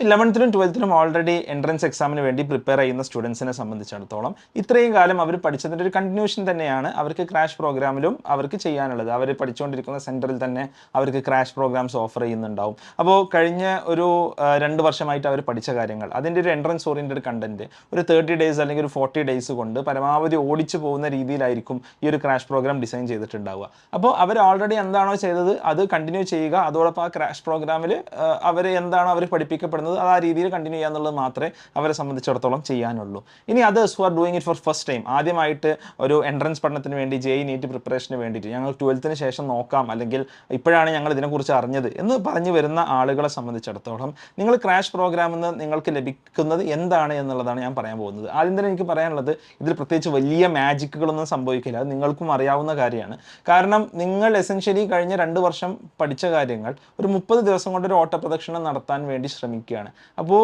11th-ലും 12th-ലും already entrance എക്സാമിന് വേണ്ടി prepare ചെയ്യുന്ന സ്റ്റുഡൻസിനെ സംബന്ധിച്ചിടത്തോളം ഇത്രയും കാലം അവർ പഠിച്ചതിൻ്റെ ഒരു കണ്ടിന്യൂഷൻ തന്നെയാണ് അവർക്ക് ക്രാഷ് പ്രോഗ്രാമിലും അവർക്ക് ചെയ്യാനുള്ളത്. അവർ പഠിച്ചുകൊണ്ടിരിക്കുന്ന സെൻറ്ററിൽ തന്നെ അവർക്ക് ക്രാഷ് പ്രോഗ്രാംസ് ഓഫർ ചെയ്യുന്നുണ്ടാവും. അപ്പോൾ കഴിഞ്ഞ ഒരു 2 വർഷമായിട്ട് അവർ പഠിച്ച കാര്യങ്ങൾ, അതിൻ്റെ ഒരു എൻട്രൻസ് ഓറിയൻറ്റഡ് കണ്ടൻറ്റ് ഒരു 30 ഡേയ്സ് അല്ലെങ്കിൽ ഒരു 40 ഡേയ്സ് കൊണ്ട് പരമാവധി ഓടിച്ചു പോകുന്ന രീതിയിലായിരിക്കും ഈ ഒരു ക്രാഷ് പ്രോഗ്രാം ഡിസൈൻ ചെയ്തിട്ടുണ്ടാവുക. അപ്പോൾ അവർ ഓൾറെഡി എന്താണോ ചെയ്തത് അത് കണ്ടിന്യൂ ചെയ്യുക, അതോടൊപ്പം ആ ക്രാഷ് പ്രോഗ്രാമിൽ അവർ എന്താണോ അവർ പഠിപ്പിക്കപ്പെടുന്നത് അത് ആ രീതിയിൽ കണ്ടിന്യൂ ചെയ്യുക എന്നുള്ളത് മാത്രമേ അവരെ സംബന്ധിച്ചിടത്തോളം ചെയ്യാനുള്ളൂ. ഇനി others who are doing it for first time, ആദ്യമായിട്ട് ഒരു എൻട്രൻസ് പഠനത്തിന് വേണ്ടി JEE NEET പ്രിപ്പറേഷന് വേണ്ടിയിട്ട് ഞങ്ങൾ 12th-ന് ശേഷം നോക്കാം, അല്ലെങ്കിൽ ഇപ്പോഴാണ് ഞങ്ങൾ ഇതിനെക്കുറിച്ച് അറിഞ്ഞത് എന്ന് പറഞ്ഞു വരുന്ന ആളുകളെ സംബന്ധിച്ചിടത്തോളം നിങ്ങൾ ക്രാഷ് പ്രോഗ്രാമിൽ നിന്ന് നിങ്ങൾക്ക് ലഭിക്കുന്നത് എന്താണ് എന്നുള്ളതാണ് ഞാൻ പറയാൻ പോകുന്നത്. ആദ്യം തന്നെ എനിക്ക് പറയാനുള്ളത്, ഇതിൽ പ്രത്യേകിച്ച് വലിയ മാജിക്കുകളൊന്നും സംഭവിക്കില്ല, അത് നിങ്ങൾക്കും അറിയാവുന്ന കാര്യമാണ്. കാരണം നിങ്ങൾ എസെൻഷ്യലി കഴിഞ്ഞ 2 വർഷം പഠിച്ച കാര്യങ്ങൾ ഒരു 30 ദിവസം കൊണ്ട് ഒരു ഓട്ടപ്രദക്ഷിണം നടത്താൻ വേണ്ടി ശ്രമിക്കുകയാണ്. അപ്പോൾ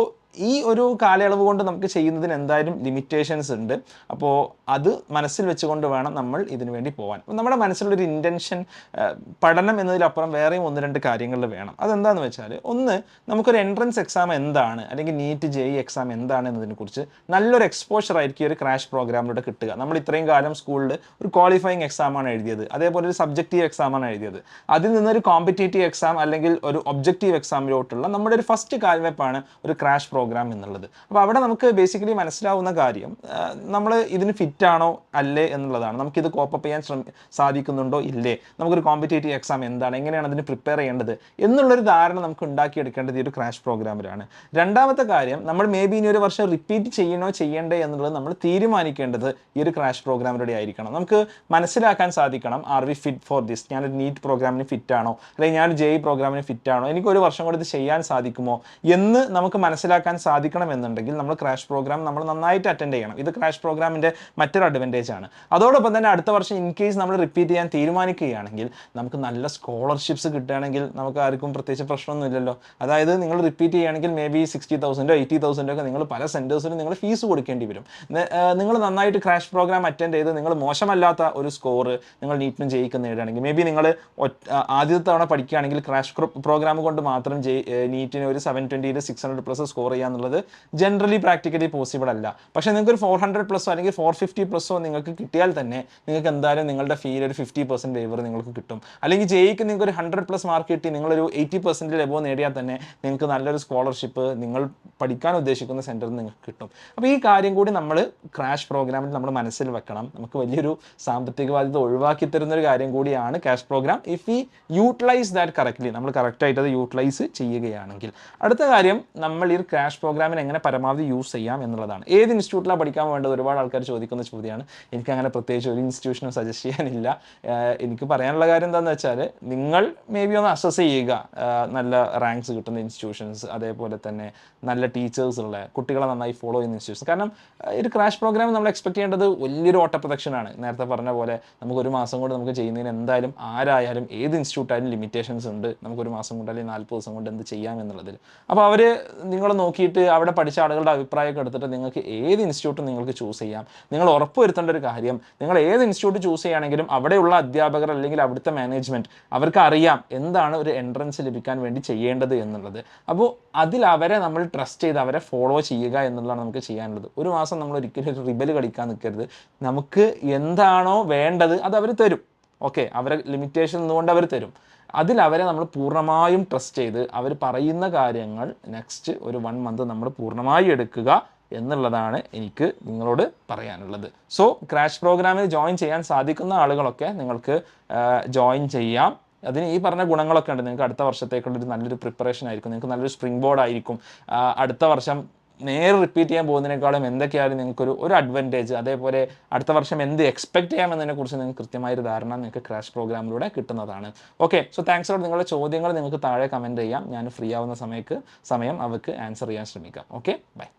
ഈ ഒരു കാലയളവ് കൊണ്ട് നമുക്ക് ചെയ്യുന്നതിന് എന്തായാലും ലിമിറ്റേഷൻസ് ഉണ്ട്. അപ്പോൾ അത് മനസ്സിൽ വെച്ചുകൊണ്ട് വേണം നമ്മൾ ഇതിനു വേണ്ടി പോകാൻ. അപ്പോൾ നമ്മുടെ മനസ്സിലൊരു ഇൻറ്റൻഷൻ, പഠനം എന്നതിലപ്പുറം വേറെയും 1-2 കാര്യങ്ങളിൽ വേണം. അതെന്താണെന്ന് വെച്ചാൽ, ഒന്ന്, നമുക്കൊരു എൻട്രൻസ് എക്സാം എന്താണ്, അല്ലെങ്കിൽ നീറ്റ് JEE എക്സാം എന്താണ് എന്നതിനെക്കുറിച്ച് നല്ലൊരു എക്സ്പോഷർ ആയിരിക്കും ഒരു ക്രാഷ് പ്രോഗ്രാമിലൂടെ കിട്ടുക. നമ്മൾ ഇത്രയും കാലം സ്കൂളിൽ ഒരു ക്വാളിഫയിങ് എക്സാമാണ് എഴുതിയത്, അതേപോലെ ഒരു സബ്ജക്റ്റീവ് എക്സാമാണ് എഴുതിയത്. അതിൽ നിന്നൊരു കോമ്പറ്റേറ്റീവ് എക്സാം അല്ലെങ്കിൽ ഒരു ഒബ്ജക്റ്റീവ് എക്സാമിലോട്ടുള്ള നമ്മുടെ ഒരു ഫസ്റ്റ് കാൽവെപ്പാണ് ഒരു ക്രാഷ് പ്രോഗ്രാം എന്നുള്ളത്. അപ്പോൾ അവിടെ നമുക്ക് ബേസിക്കലി മനസ്സിലാവുന്ന കാര്യം, നമ്മൾ ഇതിന് ഫിറ്റാണോ അല്ലേ എന്നുള്ളതാണ്. നമുക്കിത് കോപ്പപ്പ് ചെയ്യാൻ സാധിക്കുന്നുണ്ടോ ഇല്ലേ, നമുക്കൊരു കോമ്പറ്റേറ്റീവ് എക്സാം എന്താണ്, എങ്ങനെയാണ് അതിന് പ്രിപ്പയർ ചെയ്യേണ്ടത് എന്നുള്ളൊരു ധാരണ നമുക്ക് ഉണ്ടാക്കിയെടുക്കേണ്ടത് ഈ ഒരു ക്രാഷ് പ്രോഗ്രാമിലാണ്. രണ്ടാമത്തെ കാര്യം, നമ്മൾ മേ ബി ഇനി ഒരു വർഷം റിപ്പീറ്റ് ചെയ്യണോ ചെയ്യേണ്ടേ എന്നുള്ളത് നമ്മൾ തീരുമാനിക്കേണ്ടത് ഈ ഒരു ക്രാഷ് പ്രോഗ്രാമിലൂടെ ആയിരിക്കണം. നമുക്ക് മനസ്സിലാക്കാൻ സാധിക്കണം, are we fit for this, ഞാനൊരു നീറ്റ് പ്രോഗ്രാമിന് ഫിറ്റാണോ, അല്ലെങ്കിൽ ഞാനൊരു JEE പ്രോഗ്രാമിന് ഫിറ്റാണോ, എനിക്ക് ഒരു വർഷം കൊണ്ട് ഇത് ചെയ്യാൻ സാധിക്കുമോ എന്ന് നമുക്ക് മനസ്സിലാക്കാൻ സാധിക്കണം എന്നുണ്ടെങ്കിൽ നമ്മൾ ക്രാഷ് പ്രോഗ്രാം നമ്മൾ നന്നായിട്ട് അറ്റൻഡ് ചെയ്യണം. ഇത് ക്രാഷ് പ്രോഗ്രാമിൻ്റെ മറ്റൊരു അഡ്വാൻറ്റേജ് ആണ്. അതോടൊപ്പം തന്നെ അടുത്ത വർഷം ഇൻ കേസ് നമ്മൾ റിപ്പീറ്റ് ചെയ്യാൻ തീരുമാനിക്കുകയാണെങ്കിൽ നമുക്ക് നല്ല സ്കോളർഷിപ്സ് കിട്ടുകയാണെങ്കിൽ നമുക്ക് ആർക്കും പ്രത്യേകിച്ച് പ്രശ്നമൊന്നുമില്ലല്ലോ. അതായത് നിങ്ങൾ റിപ്പീറ്റ് ചെയ്യുകയാണെങ്കിൽ മേ ബി 60,000 80,000 ഒക്കെ നിങ്ങൾ പല സെൻറ്റേഴ്സിനും നിങ്ങൾ ഫീസ് കൊടുക്കേണ്ടി വരും. നിങ്ങൾ നന്നായിട്ട് ക്രാഷ് പ്രോഗ്രാം അറ്റൻഡ് ചെയ്ത് നിങ്ങൾ മോശമല്ലാത്ത ഒരു സ്കോർ നിങ്ങൾ നീറ്റിനും JEEക്കും നേടുകയാണെങ്കിൽ, മേ ബി നിങ്ങൾ ആദ്യത്തെ തവണ പഠിക്കുകയാണെങ്കിൽ ക്രാഷ് പ്രോഗ്രാം കൊണ്ട് മാത്രം നീറ്റിന് ഒരു 720 600+ സ്കോർ ചെയ്യാന്നുള്ളത് ജനറലി പ്രാക്ടിക്കലി പോസിബിൾ അല്ല. പക്ഷേ നിങ്ങൾക്ക് ഒരു 400+ അല്ലെങ്കിൽ 450+ നിങ്ങൾക്ക് കിട്ടിയാൽ തന്നെ നിങ്ങൾക്ക് എന്തായാലും നിങ്ങളുടെ ഫീൽ ഒരു 50% വേവർ നിങ്ങൾക്ക് കിട്ടും. അല്ലെങ്കിൽ JEEക്ക് നിങ്ങൾക്ക് ഒരു 100+ മാർക്ക് കിട്ടി നിങ്ങളൊരു 80% എബോവ് നേടിയാൽ തന്നെ നിങ്ങൾക്ക് നല്ലൊരു സ്കോളർഷിപ്പ് നിങ്ങൾ പഠിക്കാൻ ഉദ്ദേശിക്കുന്ന സെൻറ്ററിൽ നിന്ന് നിങ്ങൾക്ക് കിട്ടും. അപ്പോൾ ഈ കാര്യം കൂടി നമ്മൾ ക്രാഷ് പ്രോഗ്രാമിൽ നമ്മൾ മനസ്സിൽ വെക്കണം. നമുക്ക് വലിയൊരു സാമ്പത്തിക ബാധ്യത ഒഴിവാക്കി തരുന്നൊരു കാര്യം കൂടിയാണ് crash programme, if we utilise that correctly, നമ്മൾ കറക്റ്റായിട്ട് അത് യൂട്ടിലൈസ് ചെയ്യുകയാണെങ്കിൽ. അടുത്ത കാര്യം, നമ്മൾ ഈ ക്രാഷ് പ്രോഗ്രാമിനെ എങ്ങനെ പരമാവധി യൂസ് ചെയ്യാം എന്നുള്ളതാണ്. ഏത് ഇൻസ്റ്റിറ്റ്യൂട്ടിലാണ് പഠിക്കാൻ വേണ്ടത് ഒരുപാട് ആൾക്കാർ ചോദിക്കുന്ന ചോദ്യമാണ്. എനിക്കങ്ങനെ പ്രത്യേകിച്ച് ഒരു ഇൻസ്റ്റിറ്റ്യൂഷനും സജസ്റ്റ് ചെയ്യാനില്ല. എനിക്ക് പറയാനുള്ള കാര്യം എന്താണെന്ന് വെച്ചാൽ, നിങ്ങൾ മേ ബി ഒന്ന് അസസ് ചെയ്യുക നല്ല റാങ്ക്സ് കിട്ടുന്ന ഇൻസ്റ്റിറ്റ്യൂഷൻസ്, അതേപോലെ തന്നെ നല്ല ടീച്ചേഴ്സ് ഉള്ള, കുട്ടികളെ നന്നായി ഫോളോ ചെയ്യുന്ന ഇൻസ്റ്റിറ്റ്യൂഷൻസ്. കാരണം ഒരു ക്രാഷ് പ്രോഗ്രാം നമ്മൾ എക്സ്പെക്ട് ചെയ്യേണ്ടത് വലിയൊരു ഓട്ടപ്രദക്ഷനാണ്. നേരത്തെ പറഞ്ഞ പോലെ നമുക്ക് ഒരു മാസം കൊണ്ട് നമുക്ക് ചെയ്യുന്നതിന് എന്തായാലും ആരായാലും ഏത് ഇൻസ്റ്റിറ്റ്യൂട്ടായാലും ലിമിറ്റേഷൻസ് ഉണ്ട്. നമുക്കൊരു മാസം കൊണ്ട് അല്ലെങ്കിൽ 40 ദിവസം കൊണ്ട് എന്ത് ചെയ്യാം എന്നുള്ളതിൽ. അപ്പോൾ അവർ നിങ്ങൾ നോക്കിയിട്ട് അവിടെ പഠിച്ച ആളുകളുടെ അഭിപ്രായമൊക്കെ എടുത്തിട്ട് നിങ്ങൾക്ക് ഏത് ഇൻസ്റ്റിറ്റ്യൂട്ടും നിങ്ങൾക്ക് ചൂസ് ചെയ്യാം. നിങ്ങൾ ഉറപ്പുവരുത്തേണ്ട ഒരു കാര്യം, നിങ്ങൾ ഏത് ഇൻസ്റ്റിറ്റ്യൂട്ട് ചൂസ് ചെയ്യുകയാണെങ്കിലും അവിടെയുള്ള അധ്യാപകർ അല്ലെങ്കിൽ അവിടുത്തെ മാനേജ്മെൻറ്റ് അവർക്ക് അറിയാം എന്താണ് ഒരു എൻട്രൻസ് ലഭിക്കാൻ വേണ്ടി ചെയ്യേണ്ടത് എന്നുള്ളത്. അപ്പോൾ അതിൽ അവരെ നമ്മൾ ട്രസ്റ്റ് ചെയ്ത് അവരെ ഫോളോ ചെയ്യുക എന്നുള്ളതാണ് നമുക്ക് ചെയ്യാനുള്ളത്. ഒരു മാസം നമ്മൾ ഒരിക്കലും ഒരു റിബൽ കളിക്കാൻ നിൽക്കരുത്. നമുക്ക് എന്താണോ വേണ്ടത് അത് അവർ തരും. ഓക്കെ, അവരെ ലിമിറ്റേഷൻ നിന്നുകൊണ്ട് അവർ തരും. അതിൽ അവരെ നമ്മൾ പൂർണ്ണമായും ട്രസ്റ്റ് ചെയ്ത് അവർ പറയുന്ന കാര്യങ്ങൾ നെക്സ്റ്റ് ഒരു 1 മന്ത് നമ്മൾ പൂർണ്ണമായി എടുക്കുക എന്നുള്ളതാണ് എനിക്ക് നിങ്ങളോട് പറയാനുള്ളത്. സോ ക്രാഷ് പ്രോഗ്രാമിൽ ജോയിൻ ചെയ്യാൻ സാധിക്കുന്ന ആളുകളൊക്കെ നിങ്ങൾക്ക് ജോയിൻ ചെയ്യാം. അതിന് ഈ പറഞ്ഞ ഗുണങ്ങളൊക്കെ ഉണ്ട്. നിങ്ങൾക്ക് അടുത്ത വർഷത്തേക്കുള്ളൊരു നല്ലൊരു പ്രിപ്പറേഷൻ ആയിരിക്കും, നിങ്ങൾക്ക് നല്ലൊരു സ്പ്രിംഗ് ബോർഡ് ആയിരിക്കും. അടുത്ത വർഷം നേരെ റിപ്പീറ്റ് ചെയ്യാൻ പോകുന്നതിനേക്കാളും എന്തൊക്കെയായാലും നിങ്ങൾക്കൊരു അഡ്വാൻറ്റേജ്, അതേപോലെ അടുത്ത വർഷം എന്ത് എക്സ്പെക്ട് ചെയ്യാമെന്നതിനെക്കുറിച്ച് നിങ്ങൾക്ക് കൃത്യമായൊരു ധാരണ നിങ്ങൾക്ക് ക്രാഷ് പ്രോഗ്രാമിലൂടെ കിട്ടുന്നതാണ്. ഓക്കെ, സോ താങ്ക്സ് ഫോർ നിങ്ങളുടെ ചോദ്യങ്ങൾ നിങ്ങൾക്ക് താഴെ കമൻറ്റ് ചെയ്യാം. ഞാൻ ഫ്രീ ആവുന്ന സമയം അവർക്ക് ആൻസർ ചെയ്യാൻ ശ്രമിക്കാം. Okay, by.